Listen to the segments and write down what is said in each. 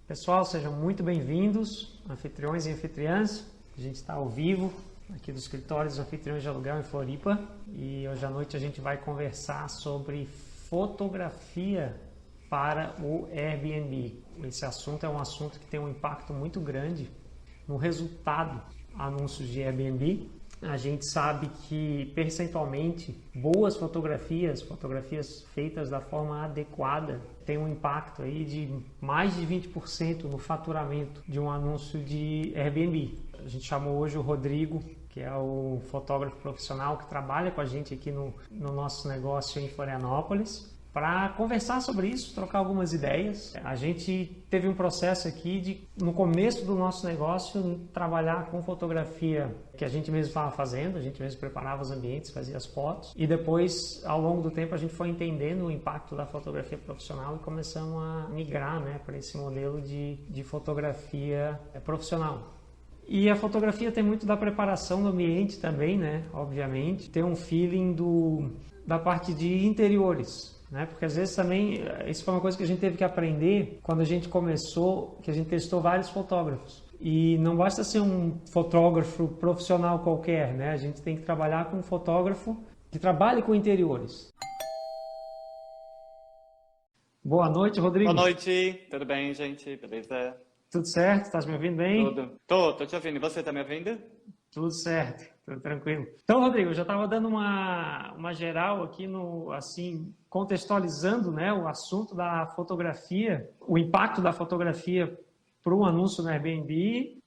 Pessoal, sejam muito bem-vindos, anfitriões e anfitriãs. A gente está ao vivo aqui do escritório dos anfitriões de aluguel em Floripa e hoje à noite a gente vai conversar sobre fotografia para o Airbnb. Esse assunto é um assunto que tem um impacto muito grande no resultado anúncios de Airbnb. A gente sabe que percentualmente boas fotografias feitas da forma adequada têm um impacto aí de mais de 20% no faturamento de um anúncio de Airbnb. A gente chamou hoje o Rodrigo, que é o fotógrafo profissional que trabalha com a gente aqui no nosso negócio em Florianópolis, para conversar sobre isso, trocar algumas ideias. A gente teve um processo aqui de, no começo do nosso negócio, trabalhar com fotografia que a gente mesmo estava fazendo, a gente mesmo preparava os ambientes, fazia as fotos. E depois, ao longo do tempo, a gente foi entendendo o impacto da fotografia profissional e começamos a migrar, para esse modelo de fotografia profissional. E a fotografia tem muito da preparação do ambiente também, obviamente. Tem um feeling da parte de interiores. Porque às vezes também, isso foi uma coisa que a gente teve que aprender quando a gente começou, que a gente testou vários fotógrafos. E não basta ser um fotógrafo profissional qualquer, A gente tem que trabalhar com um fotógrafo que trabalhe com interiores. Boa noite, Rodrigo. Boa noite, tudo bem, gente? Beleza? Tudo certo? Tá me ouvindo bem? Tudo. Tô te ouvindo. E você tá me ouvindo? Tudo certo, tudo tranquilo. Então, Rodrigo, eu já estava dando uma geral aqui contextualizando, o assunto da fotografia, o impacto da fotografia para um anúncio no Airbnb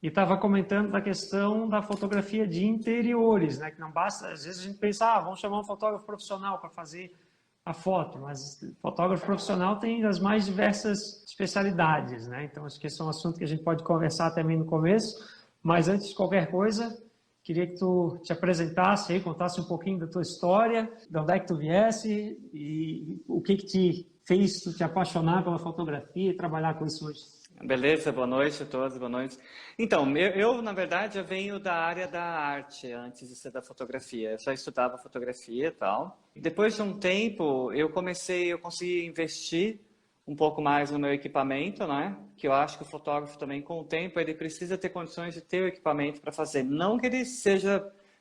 e estava comentando da questão da fotografia de interiores, que não basta, às vezes a gente pensa, vamos chamar um fotógrafo profissional para fazer a foto, mas fotógrafo profissional tem as mais diversas especialidades, Então, acho que esse é um assunto que a gente pode conversar também no começo, mas antes de qualquer coisa, queria que tu te apresentasse aí, contasse um pouquinho da tua história, de onde é que tu viesse e o que te fez tu te apaixonar pela fotografia e trabalhar com isso hoje. Beleza, boa noite a todos, boa noite. Então, eu na verdade, eu venho da área da arte, antes de ser da fotografia. Eu só estudava fotografia e tal. Depois de um tempo, eu consegui investir um pouco mais no meu equipamento, Que eu acho que o fotógrafo também, com o tempo, ele precisa ter condições de ter o equipamento para fazer. Não que ele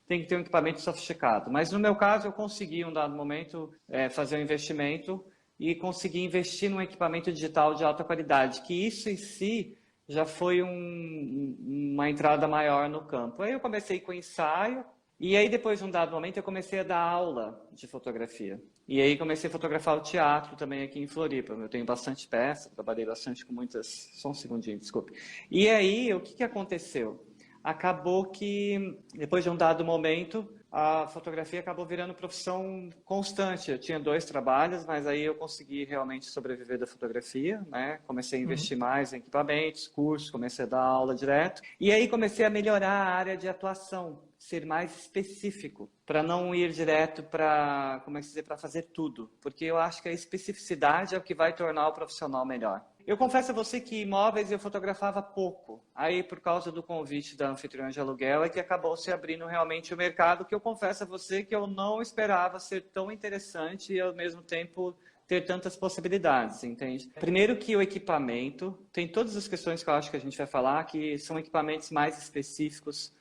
tem que ter um equipamento sofisticado, mas no meu caso, eu consegui, em um dado momento, fazer um investimento e consegui investir num equipamento digital de alta qualidade, que isso em si já foi uma entrada maior no campo. Aí eu comecei com ensaio, e aí depois de um dado momento eu comecei a dar aula de fotografia. E aí comecei a fotografar o teatro também aqui em Floripa. Eu tenho bastante peça, trabalhei bastante com muitas... Só um segundinho, desculpe. E aí, o que aconteceu? Acabou que, depois de um dado momento, a fotografia acabou virando profissão constante. Eu tinha 2 trabalhos, mas aí eu consegui realmente sobreviver da fotografia, Comecei a investir mais em equipamentos, cursos, comecei a dar aula direto. E aí comecei a melhorar a área de atuação, ser mais específico, para não ir direto para, para fazer tudo. Porque eu acho que a especificidade é o que vai tornar o profissional melhor. Eu confesso a você que imóveis eu fotografava pouco. Aí, por causa do convite da anfitriã de aluguel, é que acabou se abrindo realmente o mercado, que eu confesso a você que eu não esperava ser tão interessante e, ao mesmo tempo, ter tantas possibilidades, entende? Primeiro que o equipamento, tem todas as questões que eu acho que a gente vai falar, que são equipamentos mais específicos.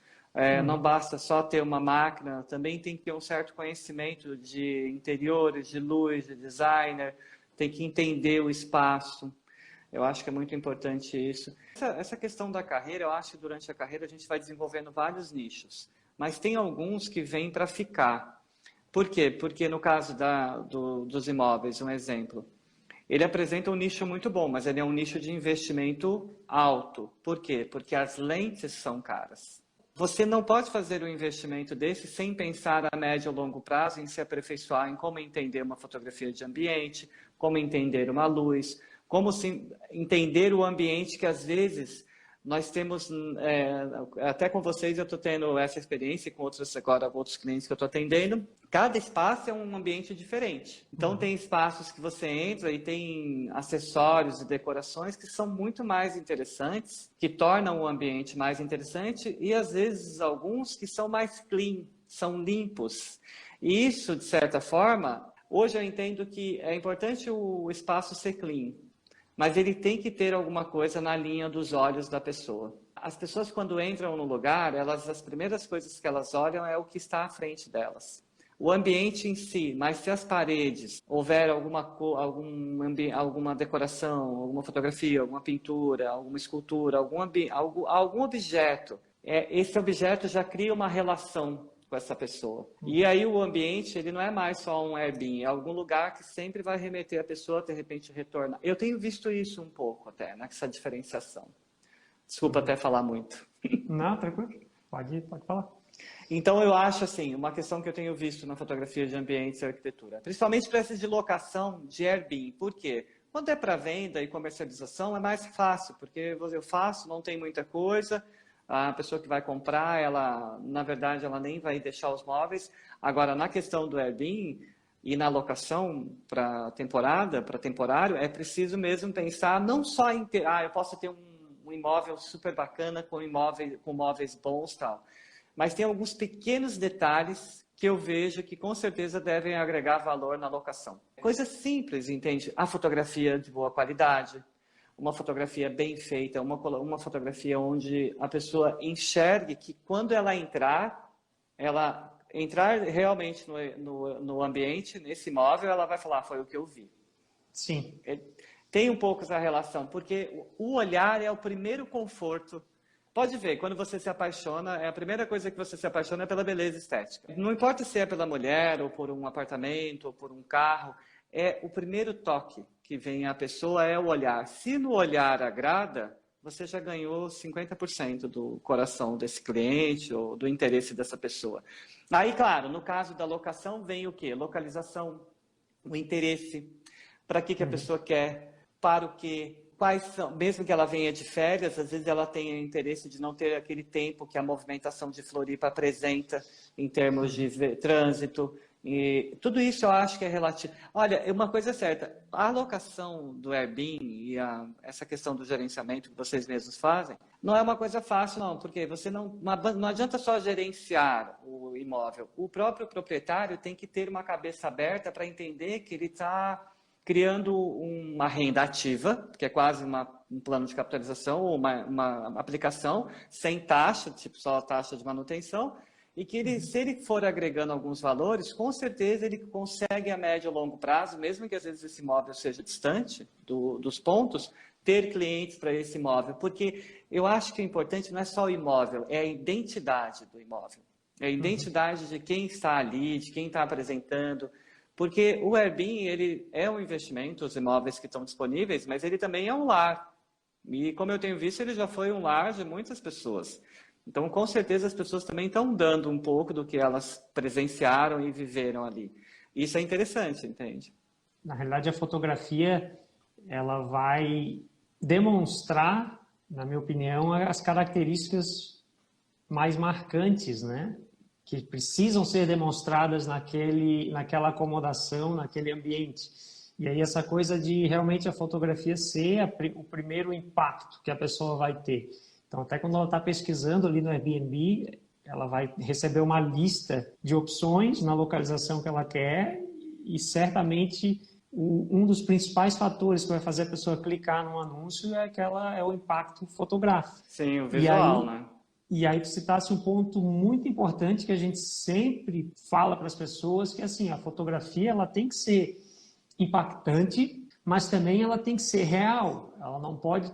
Não basta só ter uma máquina, também tem que ter um certo conhecimento de interiores, de luz, de designer, tem que entender o espaço. Eu acho que é muito importante isso. Essa questão da carreira, eu acho que durante a carreira a gente vai desenvolvendo vários nichos, mas tem alguns que vêm para ficar. Por quê? Porque no caso dos imóveis, um exemplo, ele apresenta um nicho muito bom, mas ele é um nicho de investimento alto. Por quê? Porque as lentes são caras. Você não pode fazer um investimento desse sem pensar a médio ou longo prazo em se aperfeiçoar, em como entender uma fotografia de ambiente, como entender uma luz, como entender o ambiente que às vezes nós temos, até com vocês eu estou tendo essa experiência, com outros clientes que eu estou atendendo, cada espaço é um ambiente diferente. Então tem espaços que você entra e tem acessórios e decorações que são muito mais interessantes, que tornam o ambiente mais interessante e às vezes alguns que são mais clean, são limpos. E isso, de certa forma, hoje eu entendo que é importante o espaço ser clean, mas ele tem que ter alguma coisa na linha dos olhos da pessoa. As pessoas, quando entram no lugar, as primeiras coisas que elas olham é o que está à frente delas. O ambiente em si, mas se as paredes houver alguma decoração, alguma fotografia, alguma pintura, alguma escultura, algum objeto, esse objeto já cria uma relação com essa pessoa. E aí o ambiente, ele não é mais só um Airbnb, é algum lugar que sempre vai remeter a pessoa, de repente retornar. Eu tenho visto isso um pouco até, nessa diferenciação. Desculpa até falar muito. Não, tranquilo. Pode falar. Então, eu acho, assim, uma questão que eu tenho visto na fotografia de ambientes e arquitetura, principalmente para esses de locação de Airbnb. Por quê? Quando é para venda e comercialização, é mais fácil, porque eu faço, não tem muita coisa, a pessoa que vai comprar, ela, na verdade, ela nem vai deixar os móveis. Agora, na questão do Airbnb e na locação para temporada, para temporário, é preciso mesmo pensar não só em ter, eu posso ter um imóvel super bacana com móveis bons e tal. Mas tem alguns pequenos detalhes que eu vejo que com certeza devem agregar valor na locação. Coisas simples, entende? A fotografia de boa qualidade, uma fotografia bem feita, uma fotografia onde a pessoa enxergue que quando ela entrar realmente no ambiente, nesse imóvel, ela vai falar, foi o que eu vi. Sim. Tem um pouco essa relação, porque o olhar é o primeiro conforto. Pode ver, quando você se apaixona, a primeira coisa que você se apaixona é pela beleza estética. Não importa se é pela mulher, ou por um apartamento, ou por um carro, é o primeiro toque que vem à pessoa é o olhar. Se no olhar agrada, você já ganhou 50% do coração desse cliente ou do interesse dessa pessoa. Aí, claro, no caso da locação, vem o quê? Localização, o interesse, para que a pessoa quer, para o quê? Quais são, mesmo que ela venha de férias, às vezes ela tenha interesse de não ter aquele tempo que a movimentação de Floripa apresenta em termos de trânsito. E tudo isso eu acho que é relativo. Olha, uma coisa é certa, a alocação do Airbnb e essa questão do gerenciamento que vocês mesmos fazem, não é uma coisa fácil, não, porque você não adianta só gerenciar o imóvel. O próprio proprietário tem que ter uma cabeça aberta para entender que ele está criando uma renda ativa, que é quase um plano de capitalização, ou uma aplicação sem taxa, tipo só a taxa de manutenção, e que se ele for agregando alguns valores, com certeza ele consegue a médio e longo prazo, mesmo que às vezes esse imóvel seja distante dos pontos, ter clientes para esse imóvel. Porque eu acho que o importante não é só o imóvel, é a identidade do imóvel. É a identidade de quem está ali, de quem está apresentando. Porque o Airbnb, ele é um investimento, os imóveis que estão disponíveis, mas ele também é um lar. E como eu tenho visto, ele já foi um lar de muitas pessoas. Então, com certeza, as pessoas também estão dando um pouco do que elas presenciaram e viveram ali. Isso é interessante, entende? Na realidade, a fotografia, ela vai demonstrar, na minha opinião, as características mais marcantes, né? Que precisam ser demonstradas naquela acomodação, naquele ambiente. E aí essa coisa de realmente a fotografia ser o primeiro impacto que a pessoa vai ter. Então, até quando ela está pesquisando ali no Airbnb, ela vai receber uma lista de opções na localização que ela quer e certamente um dos principais fatores que vai fazer a pessoa clicar num anúncio é o impacto fotográfico. Sim, o visual, né? E aí tu citasse um ponto muito importante que a gente sempre fala para as pessoas, que assim, a fotografia ela tem que ser impactante, mas também ela tem que ser real.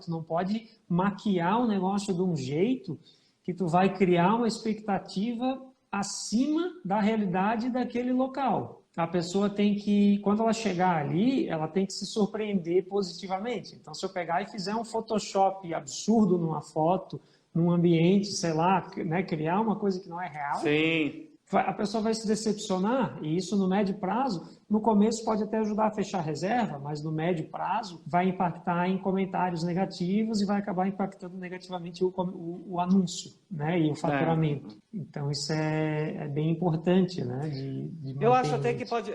Tu não pode maquiar o negócio de um jeito que tu vai criar uma expectativa acima da realidade daquele local. A pessoa tem que, quando ela chegar ali, ela tem que se surpreender positivamente. Então, se eu pegar e fizer um Photoshop absurdo numa foto, num ambiente, sei lá, né, criar uma coisa que não é real, sim, a pessoa vai se decepcionar, e isso no médio prazo, no começo pode até ajudar a fechar a reserva, mas no médio prazo vai impactar em comentários negativos e vai acabar impactando negativamente o anúncio, né, e o faturamento. Então isso é bem importante, né, de eu acho até que pode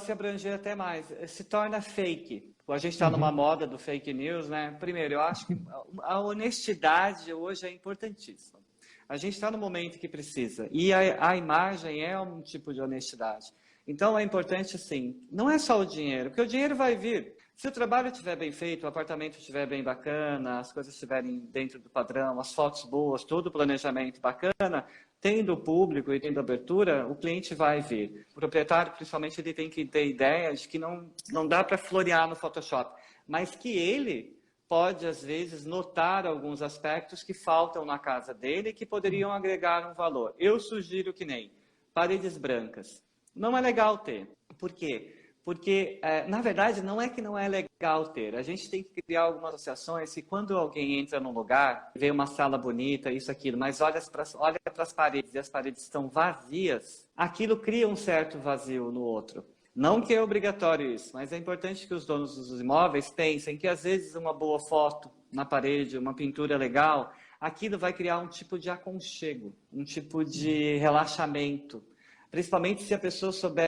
se abranger até mais, se torna fake. A gente está numa moda do fake news, né? Primeiro, eu acho que a honestidade hoje é importantíssima. A gente está no momento que precisa. E a imagem é um tipo de honestidade. Então, é importante, assim, não é só o dinheiro, porque o dinheiro vai vir. Se o trabalho estiver bem feito, o apartamento estiver bem bacana, as coisas estiverem dentro do padrão, as fotos boas, todo o planejamento bacana, tendo público e tendo abertura, o cliente vai ver. O proprietário, principalmente, ele tem que ter ideia de que não dá para florear no Photoshop, mas que ele pode, às vezes, notar alguns aspectos que faltam na casa dele e que poderiam agregar um valor. Eu sugiro que nem paredes brancas. Não é legal ter. Por quê? Porque, na verdade, não é que não é legal ter. A gente tem que criar algumas associações que quando alguém entra num lugar, vê uma sala bonita, isso, aquilo, mas olha para as paredes e as paredes estão vazias, aquilo cria um certo vazio no outro. Não que é obrigatório isso, mas é importante que os donos dos imóveis pensem que, às vezes, uma boa foto na parede, uma pintura legal, aquilo vai criar um tipo de aconchego, um tipo de relaxamento. Principalmente se a pessoa souber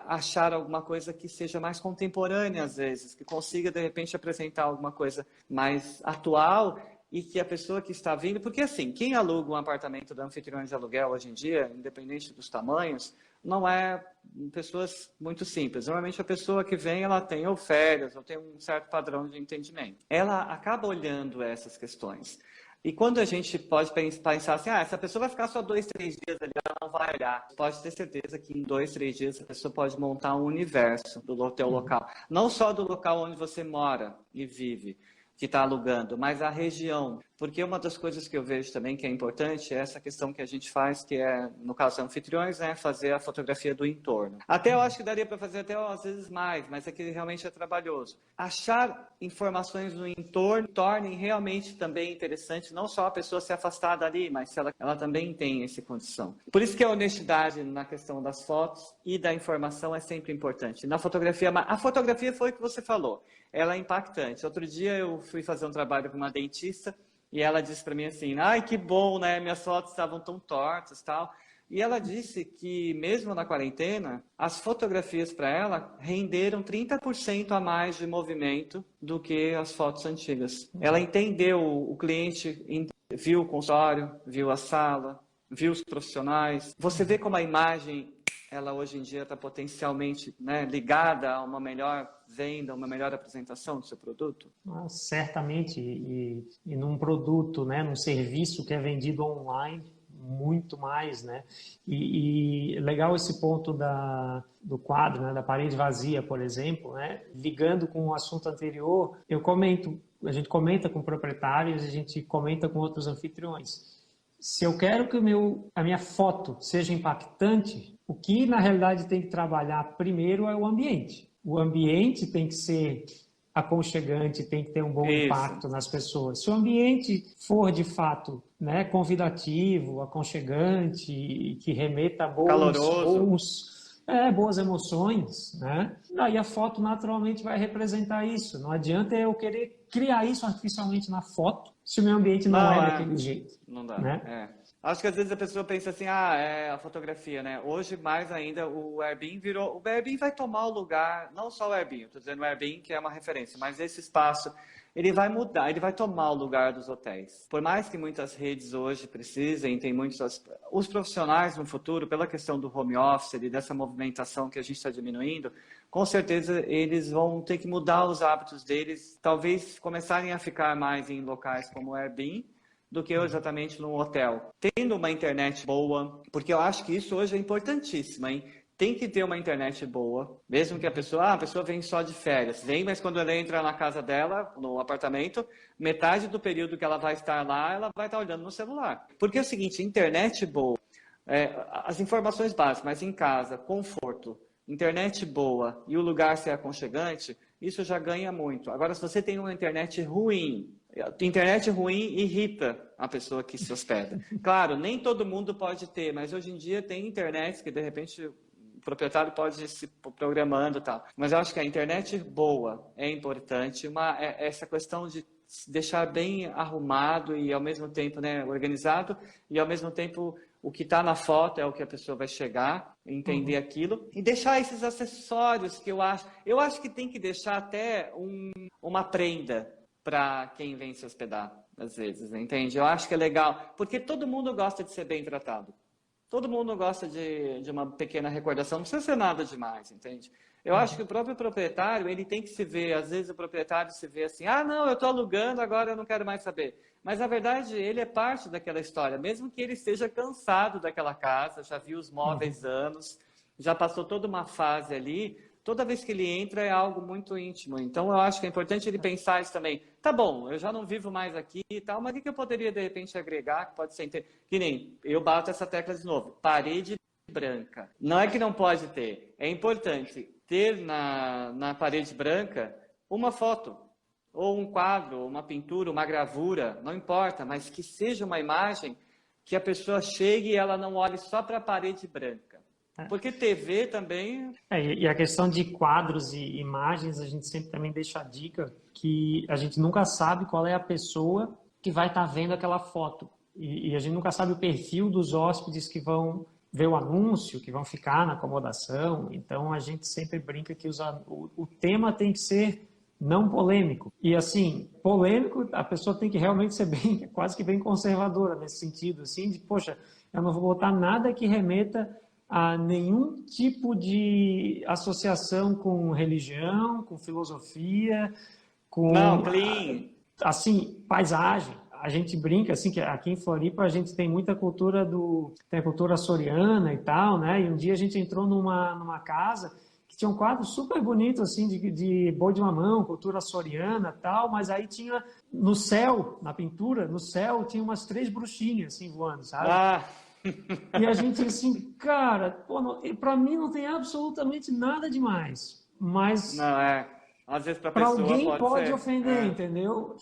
achar alguma coisa que seja mais contemporânea, às vezes, que consiga, de repente, apresentar alguma coisa mais atual e que a pessoa que está vindo... Porque, assim, quem aluga um apartamento da Anfitriões de Aluguel hoje em dia, independente dos tamanhos, não é pessoas muito simples. Normalmente, a pessoa que vem, ela tem ou férias, ou tem um certo padrão de entendimento. Ela acaba olhando essas questões. E quando a gente pode pensar assim, essa pessoa vai ficar só 2, 3 dias ali, ela não vai olhar. Pode ter certeza que em 2, 3 dias a pessoa pode montar um universo do teu local. Não só do local onde você mora e vive, que está alugando, mas a região. Porque uma das coisas que eu vejo também que é importante é essa questão que a gente faz, que é, no caso dos anfitriões, fazer a fotografia do entorno. Até eu acho que daria para fazer até às vezes mais, mas é que realmente é trabalhoso. Achar informações no entorno tornem realmente também interessante, não só a pessoa se afastar dali, mas se ela também tem essa condição. Por isso que a honestidade na questão das fotos e da informação é sempre importante. Na fotografia, a fotografia foi o que você falou, ela é impactante. Outro dia eu fui fazer um trabalho com uma dentista, e ela disse para mim assim, ai, que bom, né? Minhas fotos estavam tão tortas e tal. E ela disse que, mesmo na quarentena, as fotografias para ela renderam 30% a mais de movimento do que as fotos antigas. Ela entendeu, o cliente viu o consultório, viu a sala, viu os profissionais. Você vê como a imagem, ela hoje em dia está potencialmente, né, ligada a uma melhor venda, uma melhor apresentação do seu produto? Certamente, e num produto, né, num serviço que é vendido online, muito mais, né? E legal esse ponto do quadro, né, da parede vazia, por exemplo, né? Ligando com o assunto anterior, a gente comenta com proprietários, a gente comenta com outros anfitriões. Se eu quero que a minha foto seja impactante, o que na realidade tem que trabalhar primeiro é o ambiente. O ambiente tem que ser aconchegante, tem que ter um bom impacto nas pessoas. Se o ambiente for de fato, né, convidativo, aconchegante, que remeta a boas emoções, né? Aí a foto naturalmente vai representar isso. Não adianta eu querer criar isso artificialmente na foto se o meu ambiente não é daquele jeito. Não dá, né? Acho que às vezes a pessoa pensa assim, é a fotografia, né? Hoje, mais ainda, o Airbnb o Airbnb vai tomar o lugar, não só o Airbnb, estou dizendo o Airbnb que é uma referência, mas esse espaço, ele vai mudar, ele vai tomar o lugar dos hotéis. Por mais que muitas redes hoje precisem, tem muitos... Os profissionais no futuro, pela questão do home office e dessa movimentação que a gente está diminuindo, com certeza eles vão ter que mudar os hábitos deles, talvez começarem a ficar mais em locais como o Airbnb, do que exatamente num hotel. Tendo uma internet boa, porque eu acho que isso hoje é importantíssimo, hein? Tem que ter uma internet boa, mesmo que a pessoa vem só de férias. Vem, mas quando ela entra na casa dela, no apartamento, metade do período que ela vai estar lá, ela vai estar olhando no celular. Porque é o seguinte, internet boa, as informações básicas, mas em casa, conforto, internet boa e o lugar ser aconchegante, isso já ganha muito. Agora, se você tem uma internet ruim irrita a pessoa que se hospeda. Claro, nem todo mundo pode ter, mas hoje em dia tem internet que, de repente, o proprietário pode ir se programando e tal. Mas eu acho que a internet boa é importante. Essa questão de deixar bem arrumado e, ao mesmo tempo, né, organizado, e, ao mesmo tempo, o que está na foto é o que a pessoa vai chegar, entender aquilo. E deixar esses acessórios que eu acho que tem que deixar até uma prenda para quem vem se hospedar, às vezes, entende? Eu acho que é legal, porque todo mundo gosta de ser bem tratado. Todo mundo gosta de uma pequena recordação, não precisa ser nada demais, entende? Eu acho que o próprio proprietário, ele tem que se ver, às vezes o proprietário se vê assim, ah, não, eu estou alugando, agora eu não quero mais saber. Mas, na verdade, ele é parte daquela história, mesmo que ele esteja cansado daquela casa, já viu os móveis anos, já passou toda uma fase ali, toda vez que ele entra é algo muito íntimo. Então, eu acho que é importante ele pensar isso também. Tá bom, eu já não vivo mais aqui e tal, mas o que eu poderia, de repente, agregar, que pode ser... Que nem, eu bato essa tecla de novo, parede branca. Não é que não pode ter, é importante ter na parede branca uma foto, ou um quadro, uma pintura, uma gravura, não importa, mas que seja uma imagem que a pessoa chegue e ela não olhe só para a parede branca. Porque TV também... E a questão de quadros e imagens, a gente sempre também deixa a dica que a gente nunca sabe qual é a pessoa que vai estar vendo aquela foto. E a gente nunca sabe o perfil dos hóspedes que vão ver o anúncio, que vão ficar na acomodação. Então, a gente sempre brinca que o tema tem que ser não polêmico. E, assim, polêmico, a pessoa tem que realmente ser bem, quase que bem conservadora nesse sentido, assim, de, poxa, eu não vou botar nada que remeta a nenhum tipo de associação com religião, com filosofia, com... Não, clean. Assim, paisagem. A gente brinca, assim, que aqui em Floripa a gente tem muita cultura tem a cultura açoriana e tal, né? E um dia a gente entrou numa casa que tinha um quadro super bonito, assim, de boi de mamão, cultura açoriana e tal, mas aí tinha no céu, na pintura, no céu, tinha umas 3 bruxinhas, assim, voando, sabe? Ah. E a gente, assim, cara, pra mim não tem absolutamente nada demais, mas... Não, às vezes para Para pessoa alguém pode ser. ofender, entendeu?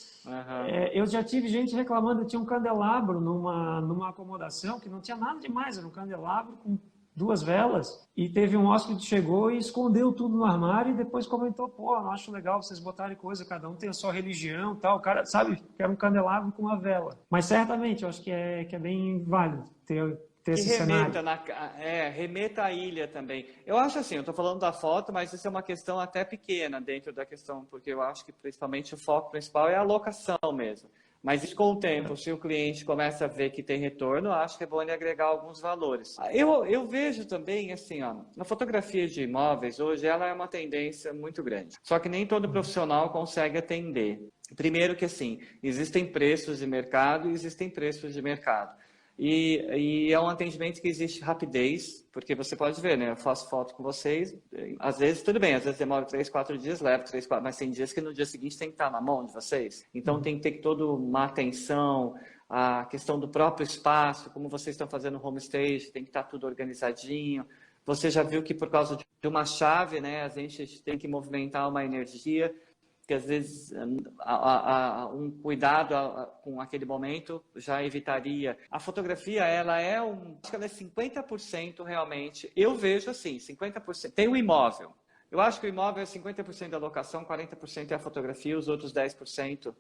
Eu já tive gente reclamando, tinha um candelabro numa acomodação que não tinha nada demais, era um candelabro com 2 velas, e teve um hóspede que chegou e escondeu tudo no armário e depois comentou, pô, eu acho legal vocês botarem coisa, cada um tem a sua religião e tal, o cara, sabe, que era um candelabro com uma vela. Mas certamente, eu acho que é bem válido ter Que esse cenário. remeta à ilha também. Eu acho assim, eu estou falando da foto, mas isso é uma questão até pequena dentro da questão, porque eu acho que principalmente o foco principal é a locação mesmo. Mas isso, com o tempo, se o cliente começa a ver que tem retorno, eu acho que é bom ele agregar alguns valores. Eu vejo também, assim, ó, na fotografia de imóveis, hoje ela é uma tendência muito grande. Só que nem todo profissional consegue atender. Primeiro que, assim, existem preços de mercado e existem preços de mercado. E é um atendimento que existe rapidez, porque você pode ver, né? Eu faço foto com vocês, às vezes tudo bem, às vezes demora 3, 4 dias, leva 3, 4, mas tem dias que no dia seguinte tem que estar na mão de vocês. Então tem que ter toda uma atenção, a questão do próprio espaço, como vocês estão fazendo home stage, tem que estar tudo organizadinho. Você já viu que por causa de uma chave, né? A gente tem que movimentar uma energia, que às vezes um cuidado com aquele momento já evitaria. A fotografia, acho que ela é 50% realmente, eu vejo assim, 50%, tem o imóvel. Eu acho que o imóvel é 50% da locação, 40% é a fotografia, os outros 10%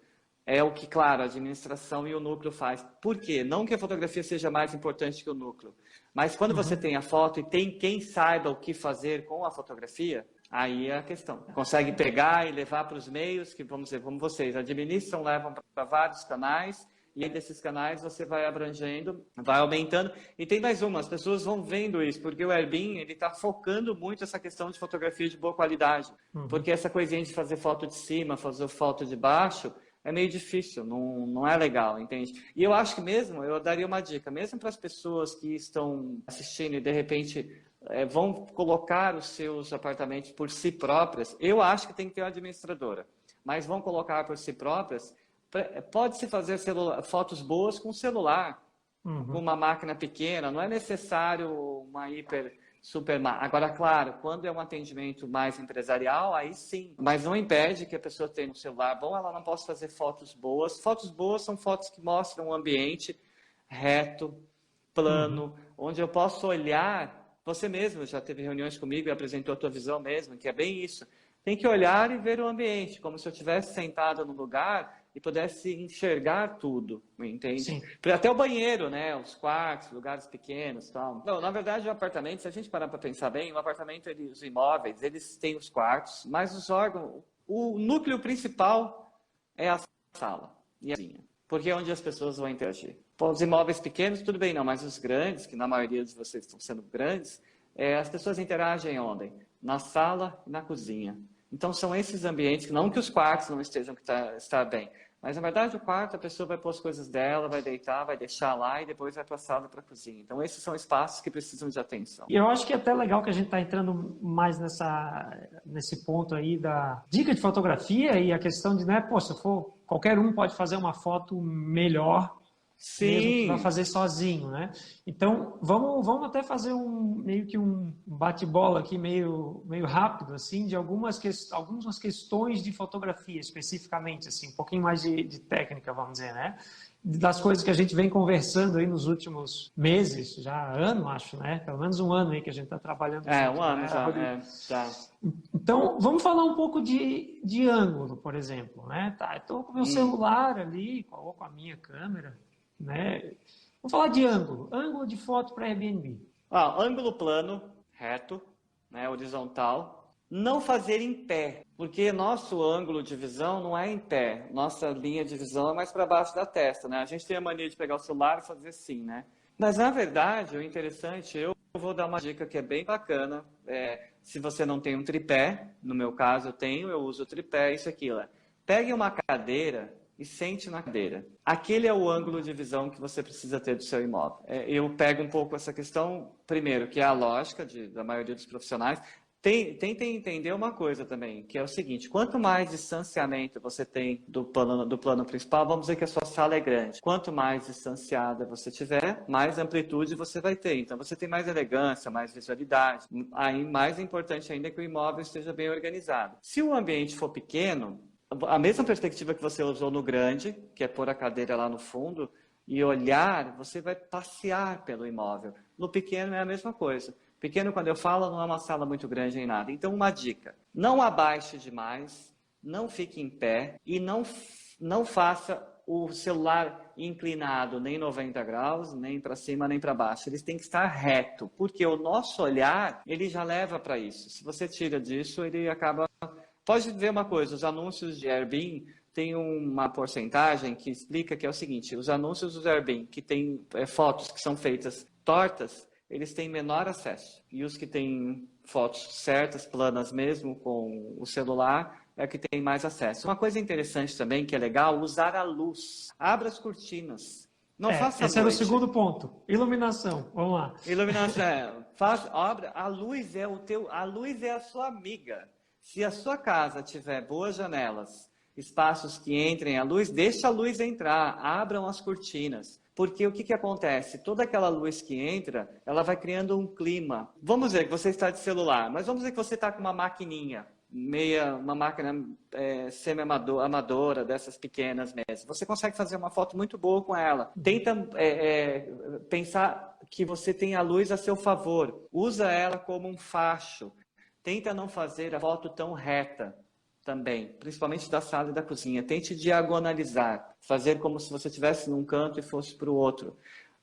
é o que, claro, a administração e o núcleo faz. Por quê? Não que a fotografia seja mais importante que o núcleo, mas quando você tem a foto e tem quem saiba o que fazer com a fotografia, aí é a questão. Consegue pegar e levar para os meios, que vamos dizer, como vocês administram, levam para vários canais, e aí desses canais você vai abrangendo, vai aumentando. E tem mais uma, as pessoas vão vendo isso, porque o Airbnb, ele está focando muito essa questão de fotografia de boa qualidade. Porque essa coisinha de fazer foto de cima, fazer foto de baixo, é meio difícil, não é legal, entende? E eu acho que mesmo, eu daria uma dica, mesmo para as pessoas que estão assistindo e de repente vão colocar os seus apartamentos por si próprias, eu acho que tem que ter uma administradora, mas vão colocar por si próprias, pode-se fazer fotos boas com celular, com uma máquina pequena, não é necessário uma super máquina. Agora, claro, quando é um atendimento mais empresarial, aí sim, mas não impede que a pessoa tenha um celular bom, ela não possa fazer fotos boas. Fotos boas são fotos que mostram um ambiente reto, plano, onde eu posso olhar. Você mesmo já teve reuniões comigo e apresentou a tua visão mesmo, que é bem isso. Tem que olhar e ver o ambiente, como se eu estivesse sentado no lugar e pudesse enxergar tudo, entende? Sim. Até o banheiro, né? Os quartos, lugares pequenos, tal. Não, na verdade, o apartamento, se a gente parar para pensar bem, o apartamento, os imóveis, eles têm os quartos, mas os órgãos, o núcleo principal é a sala e a cozinha, porque é onde as pessoas vão interagir. Os imóveis pequenos, tudo bem, não, mas os grandes, que na maioria de vocês estão sendo grandes, as pessoas interagem onde? Na sala e na cozinha. Então, são esses ambientes, não que os quartos não estejam estar bem, mas, na verdade, o quarto, a pessoa vai pôr as coisas dela, vai deitar, vai deixar lá e depois vai para a sala e para a cozinha. Então, esses são espaços que precisam de atenção. E eu acho que é até legal que a gente está entrando mais nesse ponto aí da dica de fotografia e a questão de, né, pô, se for, qualquer um pode fazer uma foto melhor, mesmo que vá Sim, fazer sozinho, né? Então, vamos até fazer meio que um bate-bola aqui, meio rápido, assim, de algumas questões de fotografia, especificamente, assim, um pouquinho mais de técnica, vamos dizer, né? Das coisas que a gente vem conversando aí nos últimos meses, já ano, acho, né? Pelo menos um ano aí que a gente está trabalhando um junto, ano né, já, Rodrigo? já. Então, vamos falar um pouco de ângulo, por exemplo, né? Tá, eu estou com o meu celular ali, ou com a minha câmera, né? Vamos falar de ângulo de foto para Airbnb. Ângulo plano, reto, né, horizontal. Não fazer em pé, porque nosso ângulo de visão não é em pé. Nossa linha de visão é mais para baixo da testa, né? A gente tem a mania de pegar o celular e fazer assim, né? Mas, na verdade, o interessante, eu vou dar uma dica que é bem bacana. Se você não tem um tripé, no meu caso eu uso o tripé, isso aqui, ó. Pegue uma cadeira e sente na cadeira. Aquele é o ângulo de visão que você precisa ter do seu imóvel. Eu pego um pouco essa questão, primeiro, que é a lógica da maioria dos profissionais. Tentem entender uma coisa também, que é o seguinte: quanto mais distanciamento você tem do plano principal, vamos dizer que a sua sala é grande. Quanto mais distanciada você tiver, mais amplitude você vai ter. Então você tem mais elegância, mais visualidade. Aí, mais importante ainda é que o imóvel esteja bem organizado. Se o ambiente for pequeno, a mesma perspectiva que você usou no grande, que é pôr a cadeira lá no fundo, e olhar, você vai passear pelo imóvel. No pequeno é a mesma coisa. Pequeno, quando eu falo, não é uma sala muito grande nem nada. Então, uma dica: não abaixe demais, não fique em pé e não faça o celular inclinado nem 90 graus, nem para cima, nem para baixo. Eles têm que estar reto, porque o nosso olhar, ele já leva para isso. Se você tira disso, ele acaba... Pode ver uma coisa, os anúncios de Airbnb tem uma porcentagem que explica que é o seguinte: os anúncios do Airbnb que tem fotos que são feitas tortas, eles têm menor acesso. E os que têm fotos certas, planas mesmo, com o celular, é que tem mais acesso. Uma coisa interessante também, que é legal, usar a luz. Abra as cortinas. Não faça à Esse era o noite. segundo ponto. Iluminação. Vamos lá. Iluminação. A luz a luz é a sua amiga. Se a sua casa tiver boas janelas, espaços que entrem a luz, deixa a luz entrar, abram as cortinas. Porque o que acontece? Toda aquela luz que entra, ela vai criando um clima. Vamos dizer que você está de celular, mas vamos dizer que você está com uma maquininha, uma máquina semi-amadora, dessas pequenas mesmo. Você consegue fazer uma foto muito boa com ela. Tenta pensar que você tem a luz a seu favor. Usa ela como um facho. Tenta não fazer a foto tão reta também, principalmente da sala e da cozinha. Tente diagonalizar, fazer como se você estivesse num canto e fosse para o outro.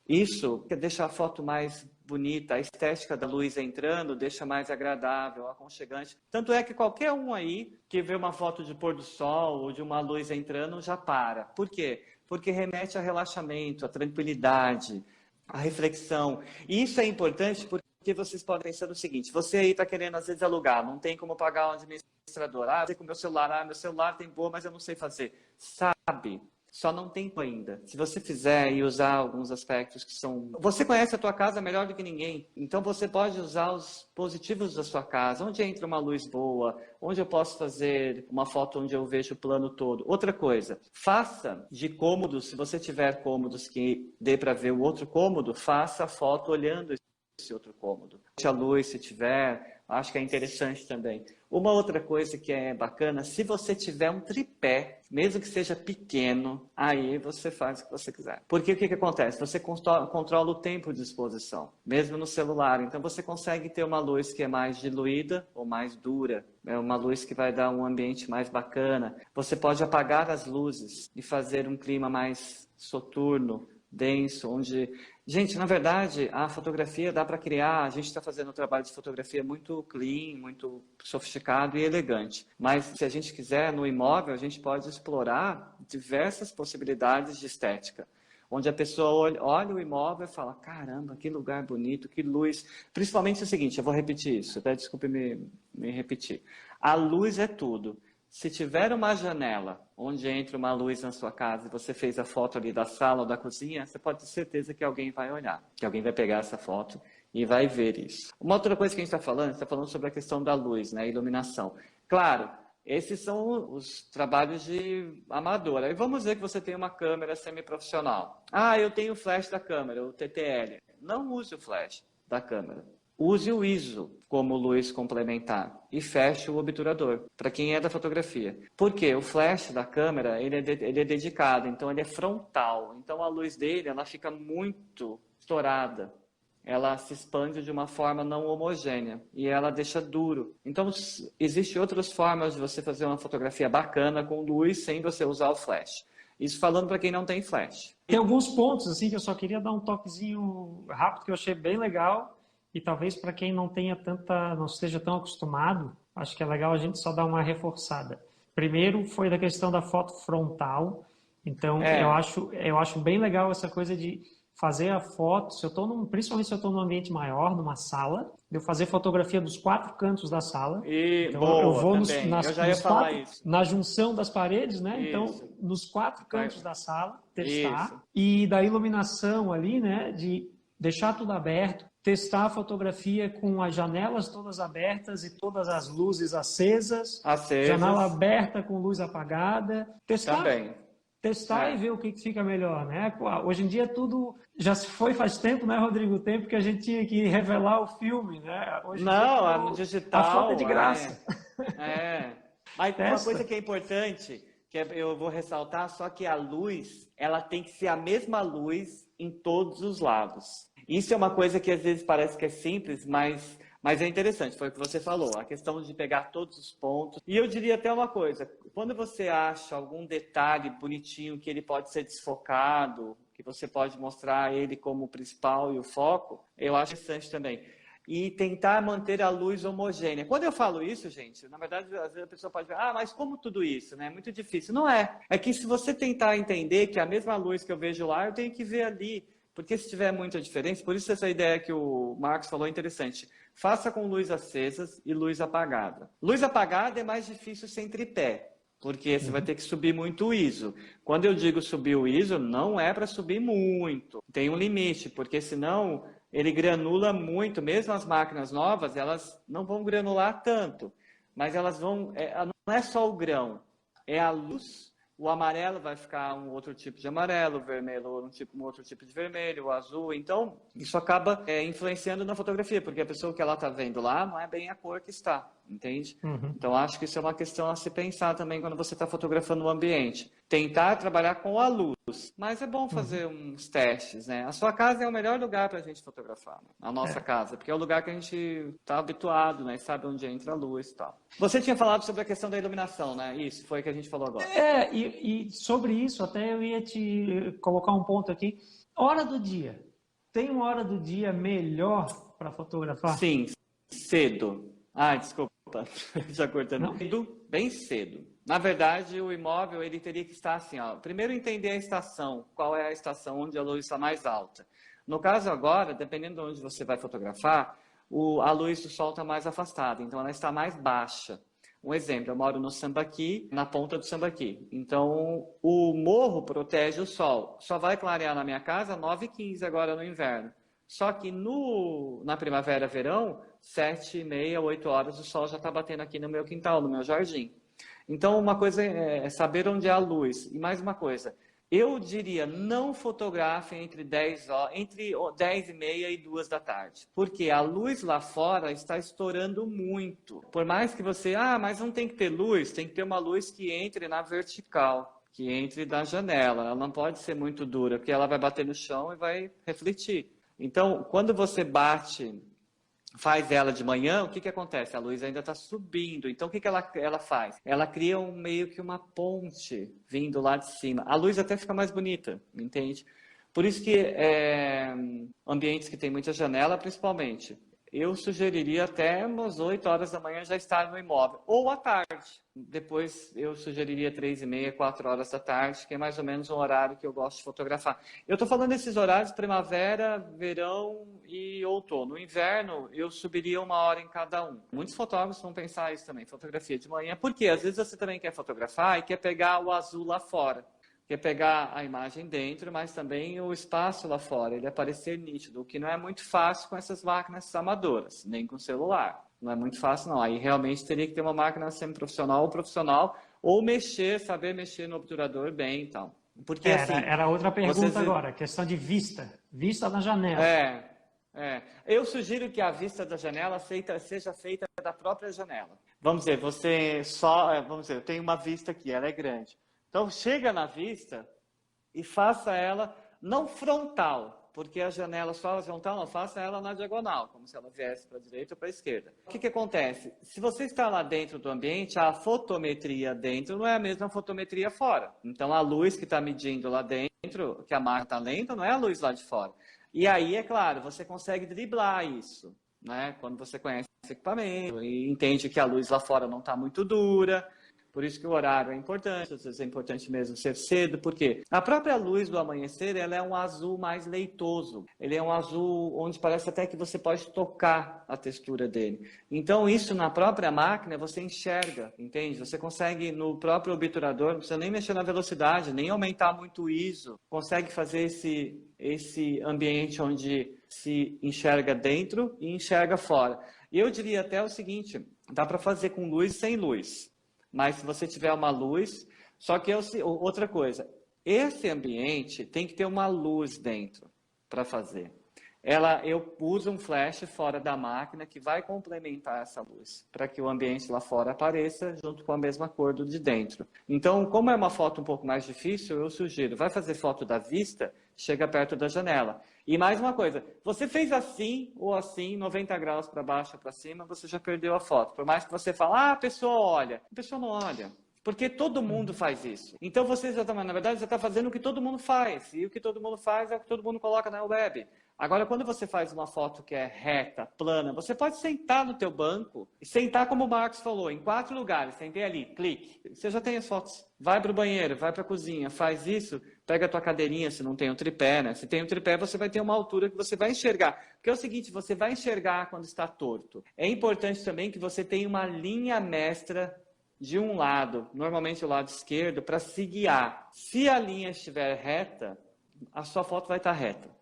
Isso deixa a foto mais bonita, a estética da luz entrando deixa mais agradável, aconchegante. Tanto é que qualquer um aí que vê uma foto de pôr do sol ou de uma luz entrando já para. Por quê? Porque remete a relaxamento, a tranquilidade, a reflexão. E isso é importante porque vocês podem pensar no seguinte: você aí está querendo às vezes alugar, não tem como pagar um administrador. Eu sei com o meu celular tem boa, mas eu não sei fazer. Sabe? Só não tem ainda. Se você fizer e usar alguns aspectos que são... Você conhece a tua casa melhor do que ninguém. Então você pode usar os positivos da sua casa. Onde entra uma luz boa, onde eu posso fazer uma foto onde eu vejo o plano todo. Outra coisa, faça de cômodos, se você tiver cômodos que dê para ver o outro cômodo, faça a foto olhando esse outro cômodo. A luz, se tiver, acho que é interessante também. Uma outra coisa que é bacana, se você tiver um tripé, mesmo que seja pequeno, aí você faz o que você quiser. Porque o que acontece? Você controla o tempo de exposição, mesmo no celular. Então você consegue ter uma luz que é mais diluída ou mais dura. É uma luz que vai dar um ambiente mais bacana. Você pode apagar as luzes e fazer um clima mais soturno, denso, onde... Gente, na verdade, a fotografia dá para criar, a gente está fazendo um trabalho de fotografia muito clean, muito sofisticado e elegante. Mas se a gente quiser, no imóvel, a gente pode explorar diversas possibilidades de estética. onde a pessoa olha o imóvel e fala, caramba, que lugar bonito, que luz. Principalmente o seguinte, eu vou repetir isso, até desculpe me repetir. A luz é tudo. Se tiver uma janela onde entra uma luz na sua casa e você fez a foto ali da sala ou da cozinha, você pode ter certeza que alguém vai olhar, que alguém vai pegar essa foto e vai ver isso. Uma outra coisa que a gente está falando sobre a questão da luz, né, iluminação. Claro, esses são os trabalhos de amador. Aí vamos dizer que você tem uma câmera semiprofissional. Ah, eu tenho o flash da câmera, o TTL. Não use o flash da câmera. Use o ISO como luz complementar e feche o obturador, para quem é da fotografia. Porque o flash da câmera, ele é dedicado, então ele é frontal. Então a luz dele, ela fica muito estourada. Ela se expande de uma forma não homogênea e ela deixa duro. Então, existem outras formas de você fazer uma fotografia bacana com luz sem você usar o flash. Isso falando para quem não tem flash. Tem alguns pontos assim que eu só queria dar um toquezinho rápido que eu achei bem legal e talvez para quem não esteja tão acostumado, acho que é legal a gente só dar uma reforçada. Primeiro foi da questão da foto frontal. Então, eu acho bem legal essa coisa de fazer a foto, principalmente se eu estou num ambiente maior, numa sala, eu fazer fotografia dos 4 cantos da sala. Então, eu vou na junção das paredes, né? Isso. Então, nos 4 cantos da sala, testar. Isso. E da iluminação ali, né? De deixar tudo aberto, testar a fotografia com as janelas todas abertas e todas as luzes acesas. Janela aberta com luz apagada. Testar. Também. Testar e ver o que fica melhor, né? Hoje em dia tudo já se foi faz tempo, né, Rodrigo? O tempo que a gente tinha que revelar o filme, né? Hoje no digital. A foto é de graça. Mas uma coisa que é importante, eu vou ressaltar, só que a luz, ela tem que ser a mesma luz em todos os lados. Isso é uma coisa que às vezes parece que é simples, mas é interessante, foi o que você falou, a questão de pegar todos os pontos. E eu diria até uma coisa, quando você acha algum detalhe bonitinho que ele pode ser desfocado, que você pode mostrar ele como o principal e o foco, eu acho interessante também. E tentar manter a luz homogênea. Quando eu falo isso, gente, na verdade, às vezes a pessoa pode dizer, mas como tudo isso, né? É muito difícil. Não é. É que se você tentar entender que a mesma luz que eu vejo lá, eu tenho que ver ali. Porque se tiver muita diferença, por isso essa ideia que o Marcos falou é interessante. Faça com luz acesas e luz apagada. Luz apagada é mais difícil sem tripé, porque você vai ter que subir muito o ISO. Quando eu digo subir o ISO, não é para subir muito. Tem um limite, porque senão ele granula muito. Mesmo as máquinas novas, elas não vão granular tanto, mas elas vão... não é só o grão, é a luz. O amarelo vai ficar um outro tipo de amarelo, o vermelho um outro tipo de vermelho, o azul. Então, isso acaba influenciando na fotografia, porque a pessoa que ela está vendo lá não é bem a cor que está, entende? Então, acho que isso é uma questão a se pensar também quando você está fotografando o ambiente. Tentar trabalhar com a luz, mas é bom fazer uns testes, né? A sua casa é o melhor lugar para a gente fotografar, né? A nossa casa, porque é o lugar que a gente está habituado, né? Sabe onde entra a luz e tal. Você tinha falado sobre a questão da iluminação, né? Isso foi o que a gente falou agora. E sobre isso, até eu ia te colocar um ponto aqui. Hora do dia. Tem uma hora do dia melhor para fotografar? Sim, cedo. Desculpa, já cortando. Bem cedo. Na verdade, o imóvel ele teria que estar assim, ó. Primeiro entender a estação, qual é a estação onde a luz está mais alta. No caso agora, dependendo de onde você vai fotografar, a luz do sol está mais afastada, então ela está mais baixa. Um exemplo, eu moro no Sambaqui, na ponta do Sambaqui. Então, o morro protege o sol. Só vai clarear na minha casa 9h15 agora no inverno. Só que na primavera, verão, 7h30, 8 horas, o sol já está batendo aqui no meu quintal, no meu jardim. Então, uma coisa é saber onde é a luz. E mais uma coisa, eu diria, não fotografem entre 10h30 e 2 da tarde. Porque a luz lá fora está estourando muito. Por mais que você, mas não tem que ter luz, tem que ter uma luz que entre na vertical, que entre da janela. Ela não pode ser muito dura, porque ela vai bater no chão e vai refletir. Então, quando você faz ela de manhã, o que acontece? A luz ainda está subindo. Então, o que ela faz? Ela cria meio que uma ponte vindo lá de cima. A luz até fica mais bonita, entende? Por isso que ambientes que tem muita janela, principalmente, eu sugeriria até umas 8 horas da manhã já estar no imóvel, ou à tarde. Depois eu sugeriria 3h30, 4 horas da tarde, que é mais ou menos um horário que eu gosto de fotografar. Eu estou falando desses horários primavera, verão e outono. No inverno, eu subiria 1 hora em cada um. Muitos fotógrafos vão pensar isso também, fotografia de manhã, porque às vezes você também quer fotografar e quer pegar o azul lá fora. Quer pegar a imagem dentro, mas também o espaço lá fora, ele aparecer nítido, o que não é muito fácil com essas máquinas amadoras, nem com celular. Não é muito fácil, não. Aí realmente teria que ter uma máquina semi-profissional ou profissional, ou mexer, saber mexer no obturador bem e tal. Porque assim... Era outra pergunta agora, questão de vista. Vista na janela. Eu sugiro que a vista da janela seja feita da própria janela. Vamos dizer, eu tenho uma vista aqui, ela é grande. Então, chega na vista e faça ela não frontal, porque a janela só frontal, não, faça ela na diagonal, como se ela viesse para a direita ou para a esquerda. O que acontece? Se você está lá dentro do ambiente, a fotometria dentro não é a mesma fotometria fora. Então, a luz que está medindo lá dentro, que a máquina está lendo, não é a luz lá de fora. E aí, é claro, você consegue driblar isso, né? Quando você conhece o equipamento e entende que a luz lá fora não está muito dura. Por isso que o horário é importante, às vezes é importante mesmo ser cedo, porque a própria luz do amanhecer, ela é um azul mais leitoso. Ele é um azul onde parece até que você pode tocar a textura dele. Então, isso na própria máquina você enxerga, entende? Você consegue, no próprio obturador, não precisa nem mexer na velocidade, nem aumentar muito o ISO. Consegue fazer esse ambiente onde se enxerga dentro e enxerga fora. E eu diria até o seguinte, dá para fazer com luz e sem luz. Mas se você tiver uma luz, só que outra coisa, esse ambiente tem que ter uma luz dentro para fazer. Eu uso um flash fora da máquina que vai complementar essa luz, para que o ambiente lá fora apareça junto com a mesma cor do de dentro. Então, como é uma foto um pouco mais difícil, eu sugiro, vai fazer foto da vista, chega perto da janela. E mais uma coisa, você fez assim ou assim, 90 graus para baixo ou para cima, você já perdeu a foto. Por mais que você fale, a pessoa olha. A pessoa não olha, porque todo mundo faz isso. Então você na verdade, já está fazendo o que todo mundo faz. E o que todo mundo faz é o que todo mundo coloca na web. Agora, quando você faz uma foto que é reta, plana, você pode sentar no teu banco e sentar como o Marcos falou, em 4 lugares. Sentei ali, clique. Você já tem as fotos. Vai para o banheiro, vai para a cozinha, faz isso, pega a tua cadeirinha, se não tem o tripé, né? Se tem o tripé, você vai ter uma altura que você vai enxergar. Porque é o seguinte, você vai enxergar quando está torto. É importante também que você tenha uma linha mestra de um lado, normalmente o lado esquerdo, para se guiar. Se a linha estiver reta, a sua foto vai estar reta.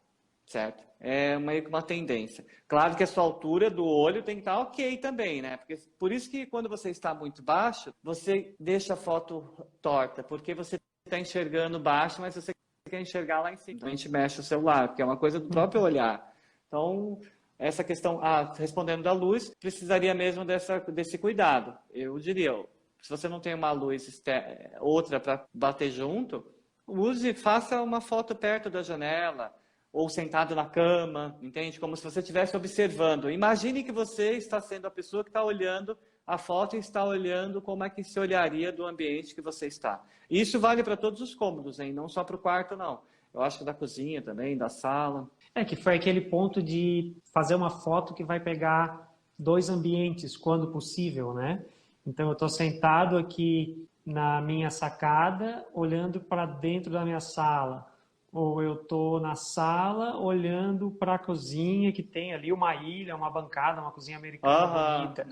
Certo? É meio que uma tendência. Claro que a sua altura do olho tem que estar ok também, né? Porque, por isso que quando você está muito baixo, você deixa a foto torta, porque você está enxergando baixo, mas você quer enxergar lá em cima. Então a gente mexe o celular, porque é uma coisa do próprio olhar. Então, essa questão, respondendo da luz, precisaria mesmo desse cuidado. Eu diria, se você não tem uma luz outra para bater junto, faça uma foto perto da janela, ou sentado na cama, entende? Como se você estivesse observando. Imagine que você está sendo a pessoa que está olhando a foto e está olhando como é que se olharia do ambiente que você está. E isso vale para todos os cômodos, hein? Não só para o quarto, não. Eu acho que da cozinha também, da sala. Que foi aquele ponto de fazer uma foto que vai pegar 2 ambientes, quando possível, né? Então, eu estou sentado aqui na minha sacada, olhando para dentro da minha sala. Ou eu estou na sala olhando para a cozinha, que tem ali uma ilha, uma bancada, uma cozinha americana bonita.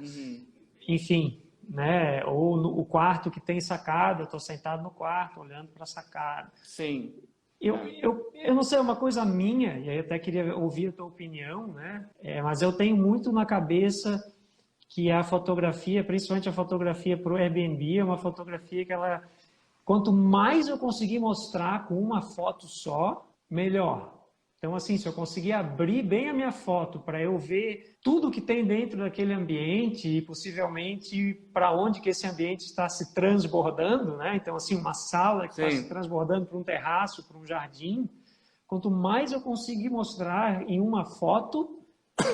Enfim, né? Ou o quarto que tem sacada, eu estou sentado no quarto olhando para a sacada. Sim. Eu não sei, é uma coisa minha, e aí eu até queria ouvir a tua opinião, né? Mas eu tenho muito na cabeça que a fotografia, principalmente a fotografia para o Airbnb, é uma fotografia que ela... Quanto mais eu conseguir mostrar com uma foto só, melhor. Então, assim, se eu conseguir abrir bem a minha foto para eu ver tudo que tem dentro daquele ambiente e possivelmente para onde que esse ambiente está se transbordando, né? Então, assim, uma sala que está se transbordando para um terraço, para um jardim. Quanto mais eu conseguir mostrar em uma foto,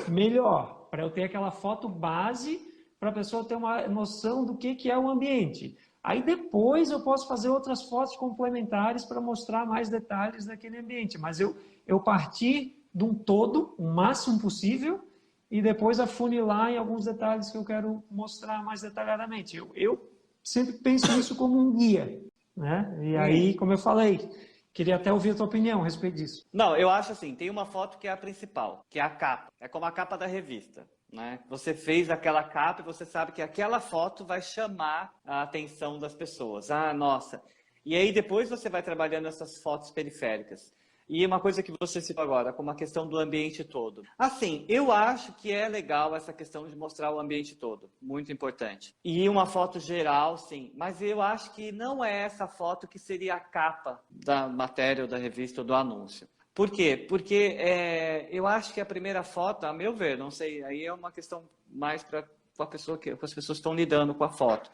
melhor. Para eu ter aquela foto base, para a pessoa ter uma noção do que é o ambiente. Aí depois eu posso fazer outras fotos complementares para mostrar mais detalhes daquele ambiente. Mas eu partir de um todo, o máximo possível, e depois afunilar em alguns detalhes que eu quero mostrar mais detalhadamente. Eu sempre penso nisso como um guia, né? E aí, como eu falei, queria até ouvir a tua opinião a respeito disso. Não, eu acho assim, tem uma foto que é a principal, que é a capa. É como a capa da revista, né? Você fez aquela capa e você sabe que aquela foto vai chamar a atenção das pessoas. Ah, nossa. E aí depois você vai trabalhando essas fotos periféricas. E uma coisa que você citou agora, como a questão do ambiente todo. Assim, eu acho que é legal essa questão de mostrar o ambiente todo, muito importante. E uma foto geral, sim, mas eu acho que não é essa foto que seria a capa da matéria ou da revista ou do anúncio. Por quê? Porque eu acho que a primeira foto, a meu ver, não sei, aí é uma questão mais para a pessoa que as pessoas estão lidando com a foto.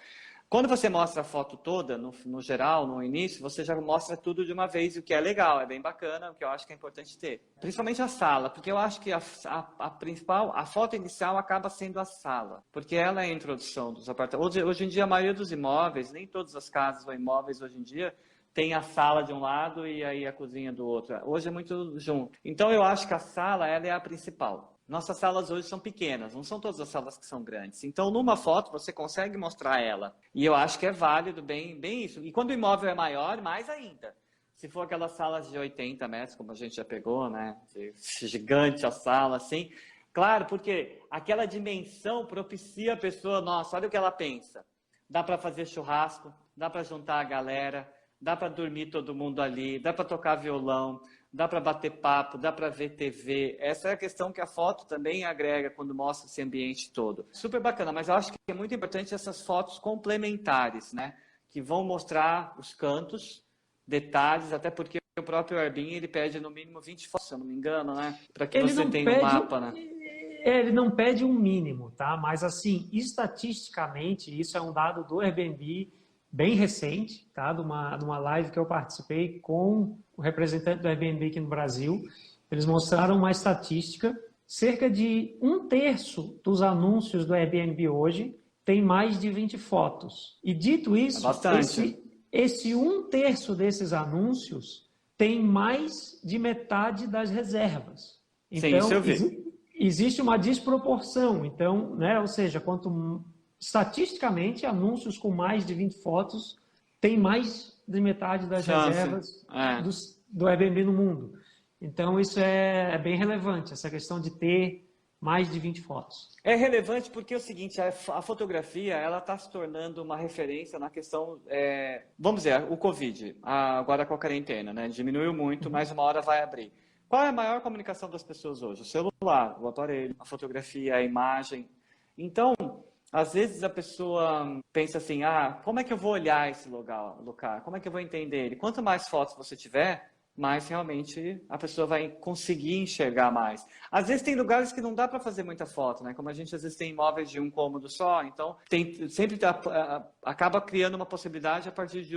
Quando você mostra a foto toda, no geral, no início, você já mostra tudo de uma vez, o que é legal, é bem bacana, o que eu acho que é importante ter. Principalmente a sala, porque eu acho que a principal, a foto inicial acaba sendo a sala, porque ela é a introdução dos apartamentos. Hoje em dia, a maioria dos imóveis, nem todas as casas ou imóveis hoje em dia, tem a sala de um lado e aí a cozinha do outro. Hoje é muito junto. Então, eu acho que a sala, ela é a principal. Nossas salas hoje são pequenas, não são todas as salas que são grandes. Então, numa foto, você consegue mostrar ela. E eu acho que é válido, bem isso. E quando o imóvel é maior, mais ainda. Se for aquelas salas de 80 metros, como a gente já pegou, né? Gigante a sala, assim. Claro, porque aquela dimensão propicia a pessoa, nossa, olha o que ela pensa. Dá para fazer churrasco, dá para juntar a galera, dá para dormir todo mundo ali, dá para tocar violão, dá para bater papo, dá para ver TV. Essa é a questão que a foto também agrega quando mostra esse ambiente todo. Super bacana, mas eu acho que é muito importante essas fotos complementares, né? Que vão mostrar os cantos, detalhes, até porque o próprio Airbnb ele pede no mínimo 20 fotos, se eu não me engano, né? Para que Ele você não tenha um pede, mapa, né? ele não pede um mínimo, tá? Mas assim, estatisticamente, isso é um dado do Airbnb bem recente, tá? De uma live que eu participei com o representante do Airbnb aqui no Brasil. Eles mostraram uma estatística, cerca de 1/3 dos anúncios do Airbnb hoje tem mais de 20 fotos. E dito É isso, bastante. esse 1/3 desses anúncios tem mais de metade das reservas. Sim, isso Então, eu vi. existe uma desproporção. Então, né, ou seja, estatisticamente, anúncios com mais de 20 fotos têm mais de metade das Chance. reservas É. do Airbnb no mundo. Então, isso é bem relevante, essa questão de ter mais de 20 fotos. É relevante porque é o seguinte, a fotografia ela está se tornando uma referência na questão, vamos dizer, o Covid, agora com a quarentena, né? Diminuiu muito, mas uma hora vai abrir. Qual é a maior comunicação das pessoas hoje? O celular, o aparelho, a fotografia, a imagem. Então, às vezes a pessoa pensa assim, como é que eu vou olhar esse lugar? Como é que eu vou entender ele? Quanto mais fotos você tiver, mais realmente a pessoa vai conseguir enxergar mais. Às vezes tem lugares que não dá para fazer muita foto, né? Como a gente às vezes tem imóveis de um cômodo só, então sempre acaba criando uma possibilidade a partir de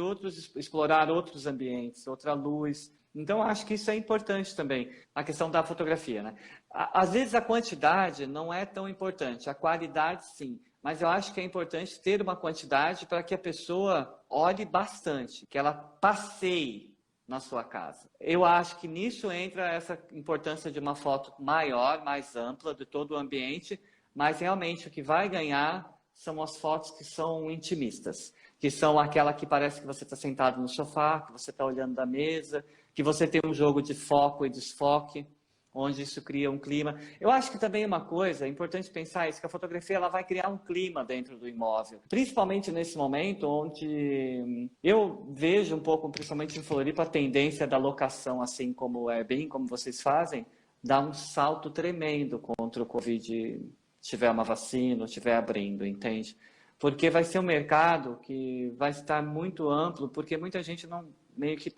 explorar outros ambientes, outra luz. Então acho que isso é importante também, a questão da fotografia, né? Às vezes a quantidade não é tão importante, a qualidade sim. Mas eu acho que é importante ter uma quantidade para que a pessoa olhe bastante, que ela passeie na sua casa. Eu acho que nisso entra essa importância de uma foto maior, mais ampla de todo o ambiente, mas realmente o que vai ganhar são as fotos que são intimistas, que são aquela que parece que você está sentado no sofá, que você está olhando da mesa, que você tem um jogo de foco e desfoque, onde isso cria um clima. Eu acho que também uma coisa, é importante pensar isso, que a fotografia ela vai criar um clima dentro do imóvel. Principalmente nesse momento, onde eu vejo um pouco, principalmente em Floripa, a tendência da locação, assim como o Airbnb, como vocês fazem, dá um salto tremendo contra o Covid, tiver uma vacina, estiver abrindo, entende? Porque vai ser um mercado que vai estar muito amplo, porque muita gente não meio que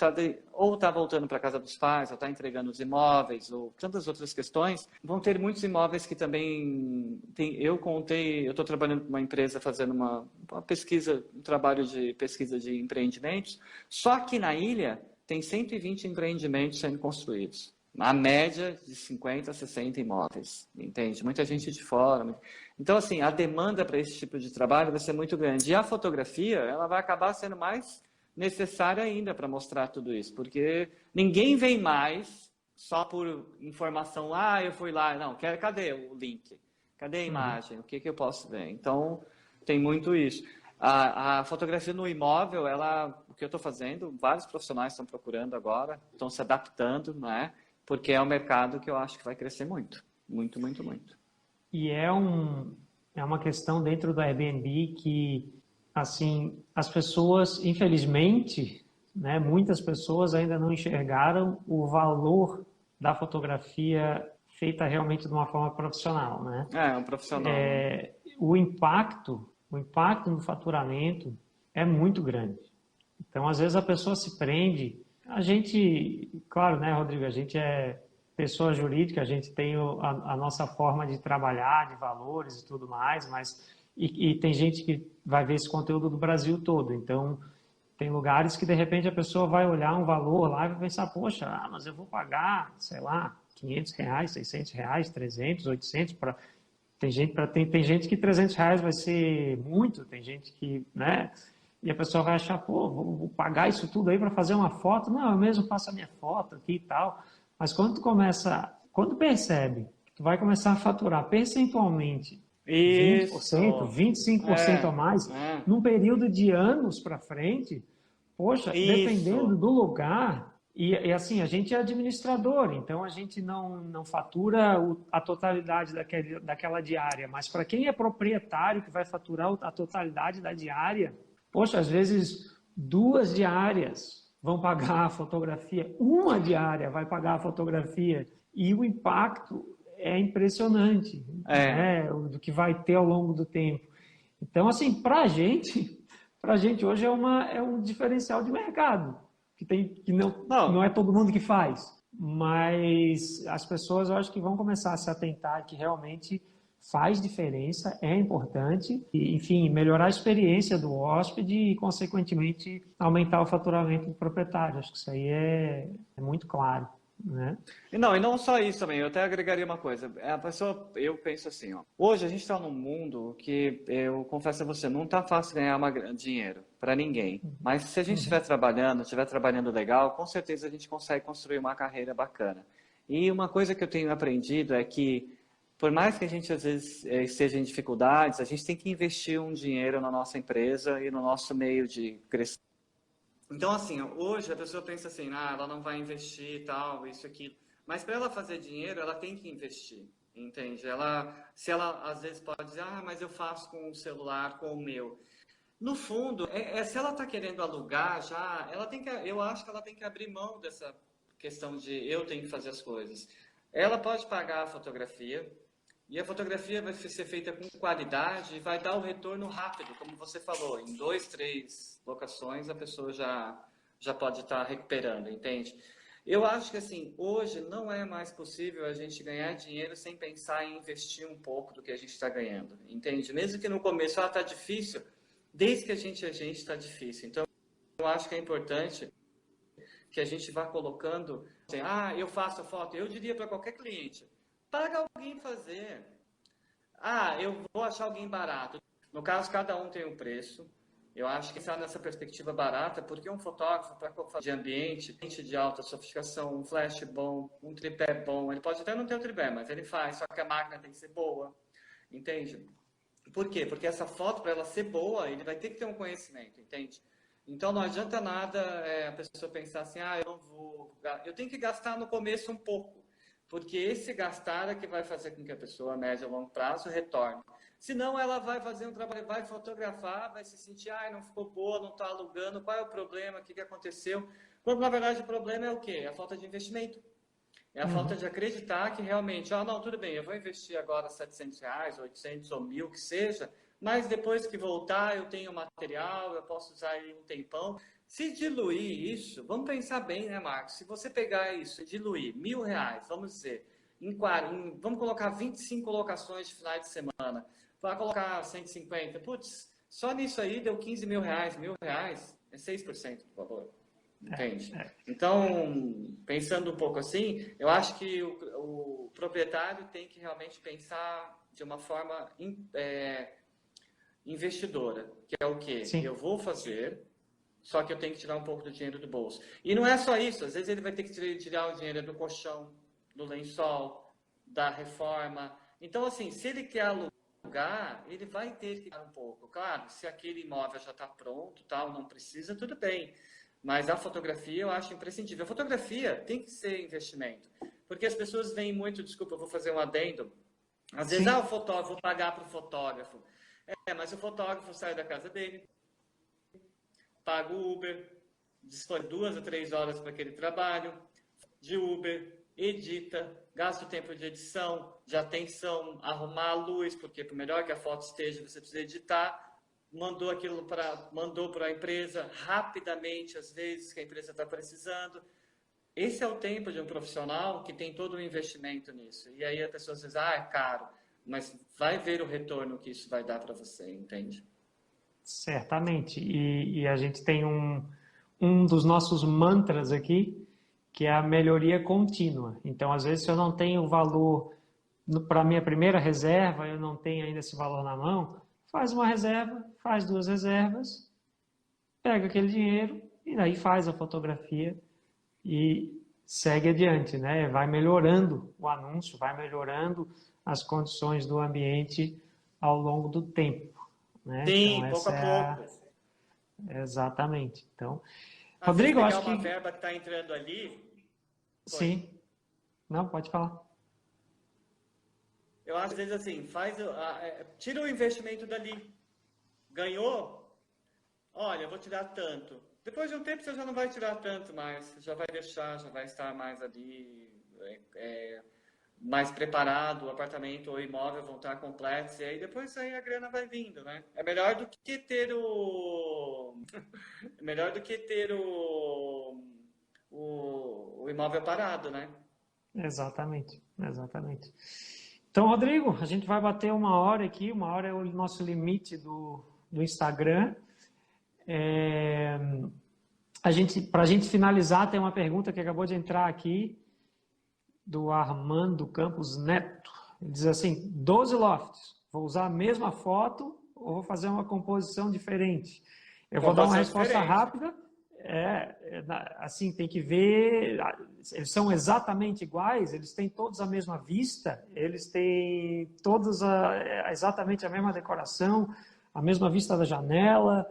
ou está voltando para a casa dos pais, ou está entregando os imóveis, ou tantas outras questões. Vão ter muitos imóveis que também eu estou trabalhando com uma empresa fazendo uma pesquisa, um trabalho de pesquisa de empreendimentos. Só que na ilha tem 120 empreendimentos sendo construídos. A média de 50 a 60 imóveis, entende? Muita gente de fora. Então, assim, a demanda para esse tipo de trabalho vai ser muito grande. E a fotografia, ela vai acabar sendo mais necessária ainda para mostrar tudo isso, porque ninguém vem mais só por informação, eu fui lá, não, cadê o link? Cadê a imagem? O que eu posso ver? Então, tem muito isso. A fotografia no imóvel, o que eu estou fazendo, vários profissionais estão procurando agora, estão se adaptando, né? Porque é um mercado que eu acho que vai crescer muito. Muito, muito, muito. E é uma questão dentro do Airbnb que, assim, as pessoas, infelizmente, né, muitas pessoas ainda não enxergaram o valor da fotografia feita realmente de uma forma profissional, né? É um profissional, né? O impacto no faturamento é muito grande. Então, às vezes a pessoa se prende. A gente, claro, né, Rodrigo, a gente é pessoa jurídica, a gente tem a nossa forma de trabalhar, de valores e tudo mais, mas e tem gente que vai ver esse conteúdo do Brasil todo. Então, tem lugares que de repente a pessoa vai olhar um valor lá e vai pensar, poxa, mas eu vou pagar, sei lá, R$ 500, R$ 600, 300, 800 para tem gente que R$ 300 vai ser muito, tem gente que, né? E a pessoa vai achar, pô, vou pagar isso tudo aí para fazer uma foto? Não, eu mesmo faço a minha foto aqui e tal. Mas quando percebe que tu vai começar a faturar percentualmente 20%, Isso. 25% a mais, É. num período de anos para frente, poxa, dependendo Isso. do lugar, e assim, a gente é administrador, então a gente não fatura a totalidade daquela diária, mas para quem é proprietário que vai faturar a totalidade da diária, poxa, às vezes 2 diárias vão pagar a fotografia, uma diária vai pagar a fotografia, e o impacto é impressionante, É. né, do que vai ter ao longo do tempo. Então, assim, para a gente hoje é um diferencial de mercado, que não é Não, todo mundo que faz, mas as pessoas eu acho que vão começar a se atentar que realmente faz diferença, é importante, e, enfim, melhorar a experiência do hóspede e, consequentemente, aumentar o faturamento do proprietário. Acho que isso aí é muito claro, né? e não só isso também, eu até agregaria uma coisa. A pessoa, eu penso assim, ó. Hoje a gente está num mundo que, eu confesso a você, não está fácil ganhar dinheiro para ninguém. Mas se a gente Uhum. estiver trabalhando legal, com certeza a gente consegue construir uma carreira bacana. E uma coisa que eu tenho aprendido é que, por mais que a gente às vezes esteja em dificuldades, a gente tem que investir um dinheiro na nossa empresa e no nosso meio de crescimento. Então, assim, hoje a pessoa pensa assim, ela não vai investir e tal, isso, aquilo. Mas para ela fazer dinheiro, ela tem que investir, entende? Se ela às vezes pode dizer, mas eu faço com o celular, com o meu. No fundo, se ela está querendo alugar já, eu acho que ela tem que abrir mão dessa questão de eu tenho que fazer as coisas. Ela pode pagar a fotografia, e a fotografia vai ser feita com qualidade e vai dar o retorno rápido, como você falou. Em 2, 3 locações a pessoa já pode estar recuperando, entende? Eu acho que assim, hoje não é mais possível a gente ganhar dinheiro sem pensar em investir um pouco do que a gente está ganhando, entende? Mesmo que no começo, está difícil, desde que a gente está difícil. Então, eu acho que é importante que a gente vá colocando, assim, eu faço a foto. Eu diria para qualquer cliente, paga alguém fazer. Eu vou achar alguém barato. No caso, cada um tem um preço. Eu acho que está nessa perspectiva barata, porque um fotógrafo para fazer de ambiente, de alta sofisticação, um flash bom, um tripé bom, ele pode até não ter o tripé, mas ele faz, só que a máquina tem que ser boa, entende? Por quê? Porque essa foto, para ela ser boa, ele vai ter que ter um conhecimento, entende? Então não adianta nada a pessoa pensar assim, eu não vou... Eu tenho que gastar no começo um pouco, porque esse gastar é que vai fazer com que a pessoa, a médio e longo prazo, retorne. Senão ela vai fazer um trabalho, vai fotografar, vai se sentir, não ficou boa, não está alugando, qual é o problema, o que aconteceu? Quando na verdade o problema é o quê? É a falta de investimento. É a falta de acreditar que realmente, não, tudo bem, eu vou investir agora R$ 700, 800 ou 1.000, que seja, mas depois que voltar eu tenho material, eu posso usar ele um tempão. Se diluir isso, vamos pensar bem, né, Marcos? Se você pegar isso e diluir R$ 1.000, vamos dizer, vamos colocar 25 locações de finais de semana, vai colocar 150, putz, só nisso aí deu R$ 15.000, R$ 1.000, é 6% do valor. Entende? Então, pensando um pouco assim, eu acho que o proprietário tem que realmente pensar de uma forma investidora, que é o quê? Sim. Eu vou fazer, só que eu tenho que tirar um pouco do dinheiro do bolso. E não é só isso, às vezes ele vai ter que tirar o dinheiro do colchão, do lençol, da reforma. Então, assim, se ele quer alugar, ele vai ter que dar um pouco. Claro, se aquele imóvel já está pronto, tal, não precisa, tudo bem. Mas a fotografia eu acho imprescindível. A fotografia tem que ser investimento. Porque as pessoas veem muito, desculpa, eu vou fazer um adendo. Às vezes, Sim. o fotógrafo, vou pagar para o fotógrafo. Mas o fotógrafo sai da casa dele, paga o Uber, dispõe 2 a 3 horas para aquele trabalho de Uber, edita, gasta o tempo de edição, de atenção, arrumar a luz, porque por melhor que a foto esteja, você precisa editar, mandou para a empresa rapidamente, às vezes que a empresa está precisando. Esse é o tempo de um profissional que tem todo um investimento nisso. E aí a pessoa diz, é caro, mas vai ver o retorno que isso vai dar para você, entende? Certamente. E a gente tem um dos nossos mantras aqui, que é a melhoria contínua. Então, às vezes, se eu não tenho o valor para a minha primeira reserva, eu não tenho ainda esse valor na mão, faz uma reserva, faz 2 reservas, pega aquele dinheiro e daí faz a fotografia e segue adiante, né? Vai melhorando o anúncio, vai melhorando as condições do ambiente ao longo do tempo, né? Então, Sim, pouco essa a é pouco. exatamente. Então, Às vezes Rodrigo, eu pegar acho uma que verba que está entrando ali, foi. sim. Não, pode falar. Eu acho, às vezes, assim, tira o investimento dali. Ganhou? Olha, eu vou tirar tanto. Depois de um tempo você já não vai tirar tanto mais. Você já vai deixar, já vai estar mais ali, mais preparado. O apartamento ou o imóvel vão estar completos. E aí depois aí a grana vai vindo, né? É melhor do que ter o... É melhor do que ter o imóvel parado, né? Exatamente, exatamente. Então, Rodrigo, a gente vai bater 1 hora aqui, 1 hora é o nosso limite do Instagram. Para a gente finalizar, tem uma pergunta que acabou de entrar aqui, do Armando Campos Neto. Ele diz assim, 12 lofts, vou usar a mesma foto ou vou fazer uma composição diferente? Eu vou dar uma Composição resposta diferente. rápida. Assim, tem que ver, eles são exatamente iguais, eles têm todos a mesma vista, eles têm todos exatamente a mesma decoração, a mesma vista da janela,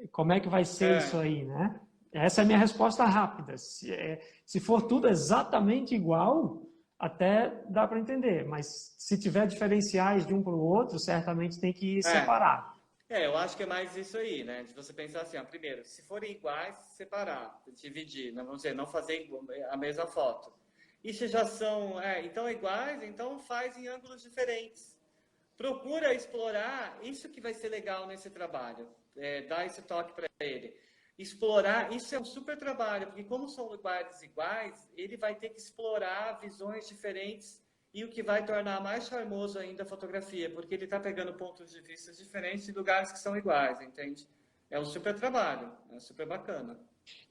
como é que vai ser isso É. aí, né? Essa é a minha resposta rápida. Se for tudo exatamente igual, até dá para entender, mas se tiver diferenciais de um para o outro, certamente tem que É. separar. Eu acho que é mais isso aí, né? De você pensar assim, ó, primeiro, se forem iguais, separar, dividir, não vamos dizer, não fazer a mesma foto. E se já são, então iguais, então faz em ângulos diferentes. Procura explorar isso que vai ser legal nesse trabalho, dar esse toque para ele. Explorar, isso é um super trabalho, porque como são lugares iguais, ele vai ter que explorar visões diferentes e o que vai tornar mais charmoso ainda a fotografia, porque ele está pegando pontos de vista diferentes de lugares que são iguais, entende? É um super trabalho, é super bacana.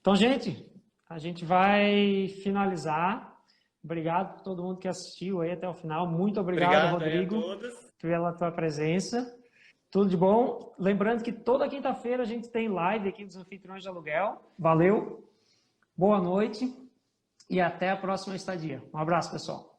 Então, gente, a gente vai finalizar. Obrigado por todo mundo que assistiu aí até o final. Muito obrigado, Obrigado aí a Rodrigo, todos. pela tua presença. Tudo de bom. Lembrando que toda quinta-feira a gente tem live aqui dos Anfitriões de Aluguel. Valeu, boa noite e até a próxima estadia. Um abraço, pessoal.